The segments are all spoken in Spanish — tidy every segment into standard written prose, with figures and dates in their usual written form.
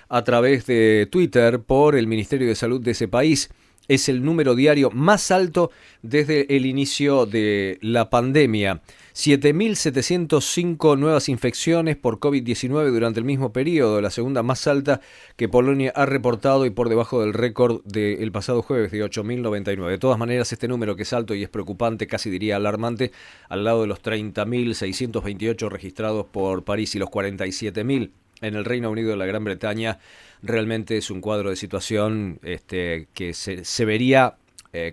a través de Twitter por el Ministerio de Salud de ese país. Es el número diario más alto desde el inicio de la pandemia. 7.705 nuevas infecciones por COVID-19 durante el mismo periodo, la segunda más alta que Polonia ha reportado y por debajo del récord del pasado jueves de 8.099. De todas maneras, este número que es alto y es preocupante, casi diría alarmante, al lado de los 30.628 registrados por París y los 47.000 en el Reino Unido de la Gran Bretaña, realmente es un cuadro de situación que se vería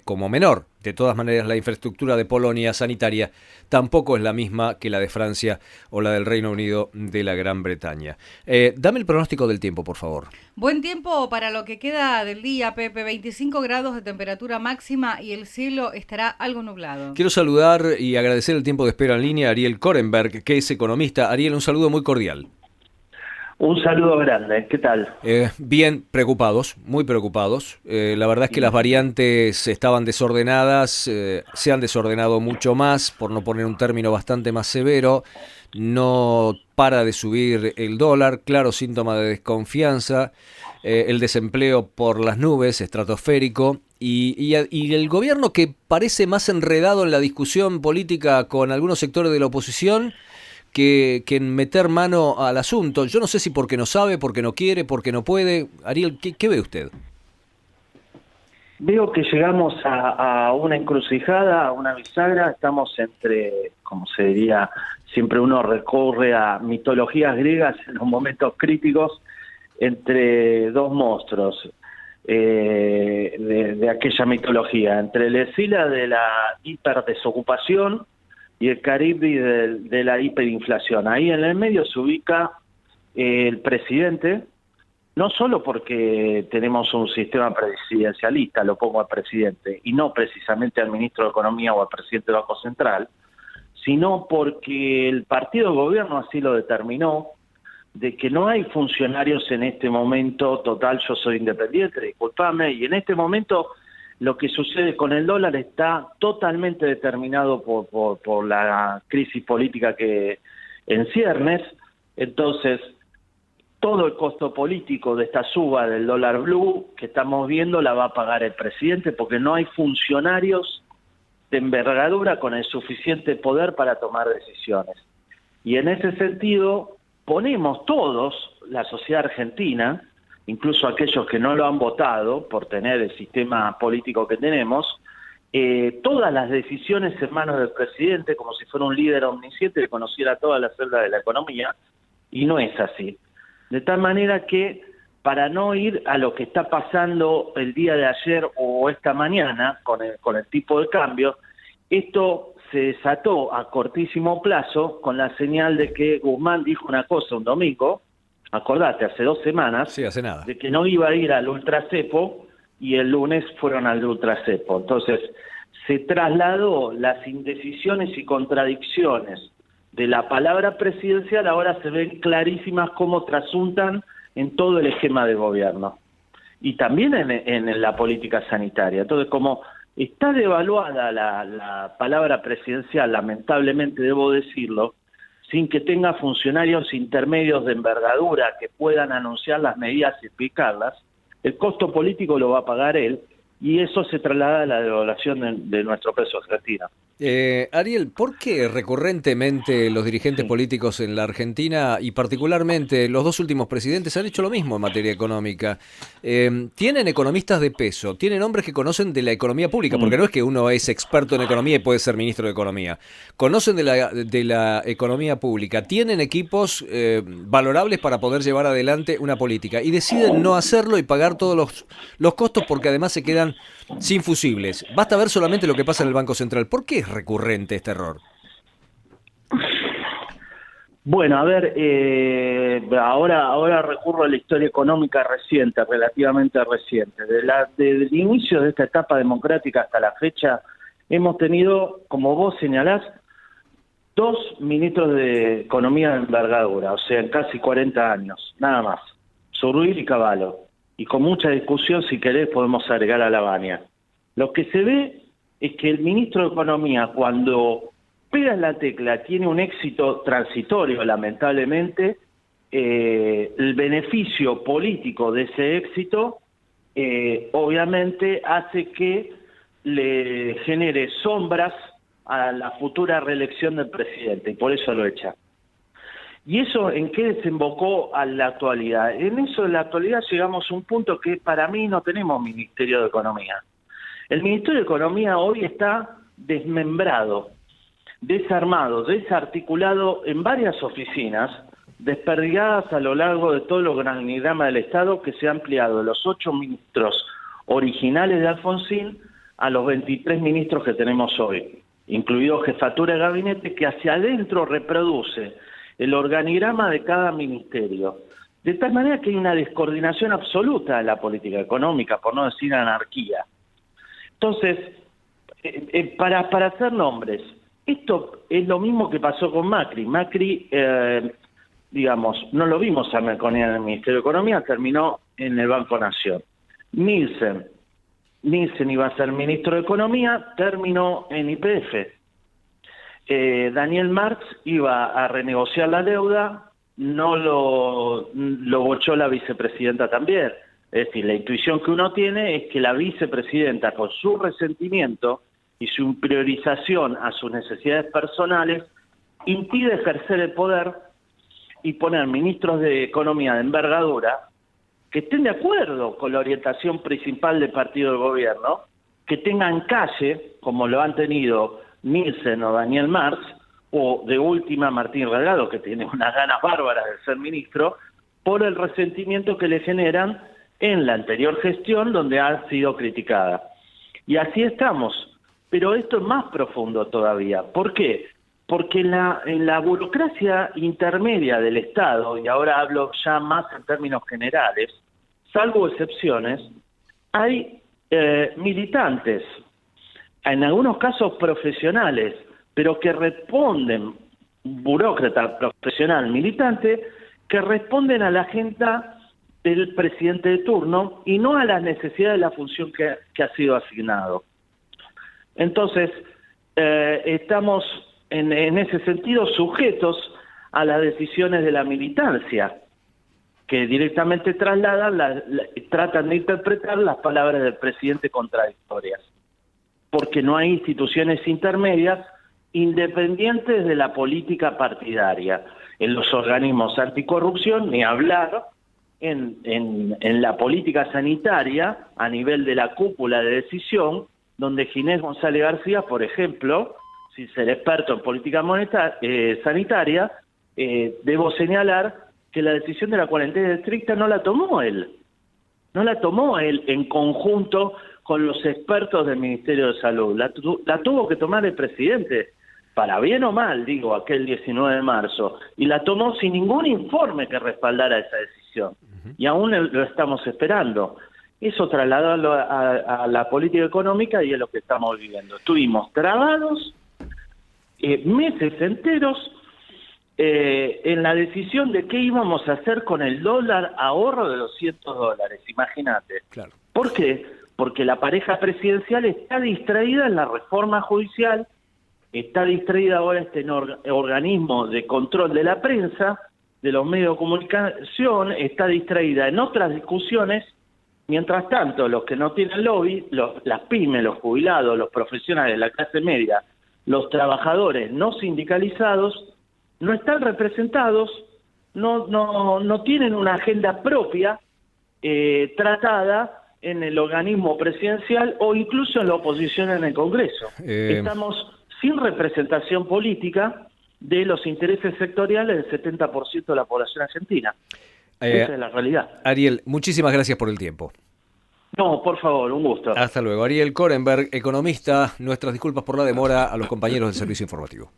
como menor. De todas maneras, la infraestructura de Polonia sanitaria tampoco es la misma que la de Francia o la del Reino Unido de la Gran Bretaña. Dame el pronóstico del tiempo, por favor. Buen tiempo para lo que queda del día, Pepe. 25 grados de temperatura máxima y el cielo estará algo nublado. Quiero saludar y agradecer el tiempo de espera en línea a Ariel Korenberg, que es economista. Ariel, un saludo muy cordial. Un saludo grande, ¿qué tal? Bien preocupados, muy preocupados. La verdad es que las variantes estaban desordenadas, se han desordenado mucho más, por no poner un término bastante más severo. No para de subir el dólar, claro síntoma de desconfianza, el desempleo por las nubes, estratosférico, y el gobierno que parece más enredado en la discusión política con algunos sectores de la oposición que en meter mano al asunto. Yo no sé si porque no sabe, porque no quiere, porque no puede. Ariel, ¿qué ve usted? Veo que llegamos a una encrucijada, a una bisagra, estamos entre, como se diría, siempre uno recurre a mitologías griegas en los momentos críticos, entre dos monstruos de aquella mitología, entre el Escila de la hiperdesocupación y el Caribe de la hiperinflación. Ahí en el medio se ubica el presidente, no solo porque tenemos un sistema presidencialista, lo pongo al presidente, y no precisamente al ministro de Economía o al presidente del Banco Central, sino porque el partido de gobierno así lo determinó, de que no hay funcionarios en este momento. Total, yo soy independiente, disculpame, y en este momento lo que sucede con el dólar está totalmente determinado por la crisis política que en ciernes. Entonces, todo el costo político de esta suba del dólar blue que estamos viendo la va a pagar el presidente, porque no hay funcionarios de envergadura con el suficiente poder para tomar decisiones. Y en ese sentido, ponemos todos, la sociedad argentina, incluso aquellos que no lo han votado por tener el sistema político que tenemos, todas las decisiones en manos del presidente, como si fuera un líder omnisciente que conociera todas las celdas de la economía, y no es así. De tal manera que, para no ir a lo que está pasando el día de ayer o esta mañana con el tipo de cambio, esto se desató a cortísimo plazo con la señal de que Guzmán dijo una cosa un domingo, acordate, hace 2 semanas, Sí, hace nada. de que no iba a ir al ultracepo, y el lunes fueron al ultracepo. Entonces, se trasladó las indecisiones y contradicciones de la palabra presidencial, ahora se ven clarísimas cómo trasuntan en todo el esquema de gobierno. Y también en la política sanitaria. Entonces, como está devaluada la palabra presidencial, lamentablemente debo decirlo, sin que tenga funcionarios intermedios de envergadura que puedan anunciar las medidas y explicarlas, el costo político lo va a pagar él, y eso se traslada a la devaluación de nuestro peso argentino. Ariel, ¿por qué recurrentemente los dirigentes Sí. políticos en la Argentina y particularmente los 2 últimos presidentes han hecho lo mismo en materia económica? Tienen economistas de peso, tienen hombres que conocen de la economía pública, porque no es que uno es experto en economía y puede ser ministro de Economía. Conocen de la economía pública, tienen equipos valorables para poder llevar adelante una política y deciden no hacerlo y pagar todos los costos porque además se quedan sin fusibles. Basta ver solamente lo que pasa en el Banco Central. ¿Por qué es recurrente este error? Bueno, a ver, ahora recurro a la historia económica reciente, relativamente reciente. Desde el inicio de esta etapa democrática hasta la fecha, hemos tenido, como vos señalás, 2 ministros de Economía de envergadura, o sea, en casi 40 años, nada más. Zurduy y Cavallo. Y con mucha discusión, si querés, podemos agregar a Lavagna. Lo que se ve es que el ministro de Economía, cuando pega en la tecla, tiene un éxito transitorio, lamentablemente, el beneficio político de ese éxito obviamente hace que le genere sombras a la futura reelección del presidente, y por eso lo echa. ¿Y eso en qué desembocó a la actualidad? En eso, en la actualidad, llegamos a un punto que para mí no tenemos Ministerio de Economía. El Ministerio de Economía hoy está desmembrado, desarmado, desarticulado en varias oficinas, desperdigadas a lo largo de todo el organigrama del Estado, que se ha ampliado de los 8 ministros originales de Alfonsín a los 23 ministros que tenemos hoy, incluido jefatura de gabinete, que hacia adentro reproduce el organigrama de cada ministerio. De tal manera que hay una descoordinación absoluta de la política económica, por no decir anarquía. Entonces, para hacer nombres, esto es lo mismo que pasó con Macri. Macri, digamos, no lo vimos a Melconian en el Ministerio de Economía, terminó en el Banco Nación. Nielsen iba a ser ministro de Economía, terminó en YPF. Daniel Marx iba a renegociar la deuda, no lo bochó la vicepresidenta también. Es decir, la intuición que uno tiene es que la vicepresidenta, con su resentimiento y su priorización a sus necesidades personales, impide ejercer el poder y poner ministros de Economía de envergadura que estén de acuerdo con la orientación principal del partido del gobierno, que tengan calle, como lo han tenido Nielsen o Daniel Marx, o de última Martín Regalado, que tiene unas ganas bárbaras de ser ministro, por el resentimiento que le generan en la anterior gestión, donde ha sido criticada. Y así estamos, pero esto es más profundo todavía. ¿Por qué? Porque en la burocracia intermedia del Estado, y ahora hablo ya más en términos generales, salvo excepciones, hay militantes, en algunos casos profesionales, pero que responden, burócrata, profesional, militante, que responden a la agenda del presidente de turno y no a las necesidades de la función que ha sido asignado. Entonces, estamos en ese sentido sujetos a las decisiones de la militancia, que directamente tratan de interpretar las palabras del presidente contradictorias, porque no hay instituciones intermedias independientes de la política partidaria. En los organismos anticorrupción, ni hablar, en la política sanitaria, a nivel de la cúpula de decisión, donde Ginés González García, por ejemplo, sin ser experto en política sanitaria, debo señalar que la decisión de la cuarentena estricta no la tomó él. No la tomó él en conjunto con los expertos del Ministerio de Salud. La tuvo que tomar el presidente, para bien o mal, digo, aquel 19 de marzo, y la tomó sin ningún informe que respaldara esa decisión. Y aún lo estamos esperando. Eso trasladado a la política económica y es lo que estamos viviendo. Estuvimos trabados meses enteros en la decisión de qué íbamos a hacer con el dólar ahorro de $200, imagínate. Claro. ¿Por qué? Porque la pareja presidencial está distraída en la reforma judicial, está distraída ahora este organismo de control de la prensa, de los medios de comunicación, está distraída en otras discusiones. Mientras tanto, los que no tienen lobby, las pymes, los jubilados, los profesionales de la clase media, los trabajadores no sindicalizados, no están representados, no tienen una agenda propia tratada en el organismo presidencial o incluso en la oposición en el Congreso. Estamos sin representación política de los intereses sectoriales del 70% de la población argentina. Esa es la realidad. Ariel, muchísimas gracias por el tiempo. No, por favor, un gusto. Hasta luego. Ariel Korenberg, economista, nuestras disculpas por la demora a los compañeros del servicio informativo.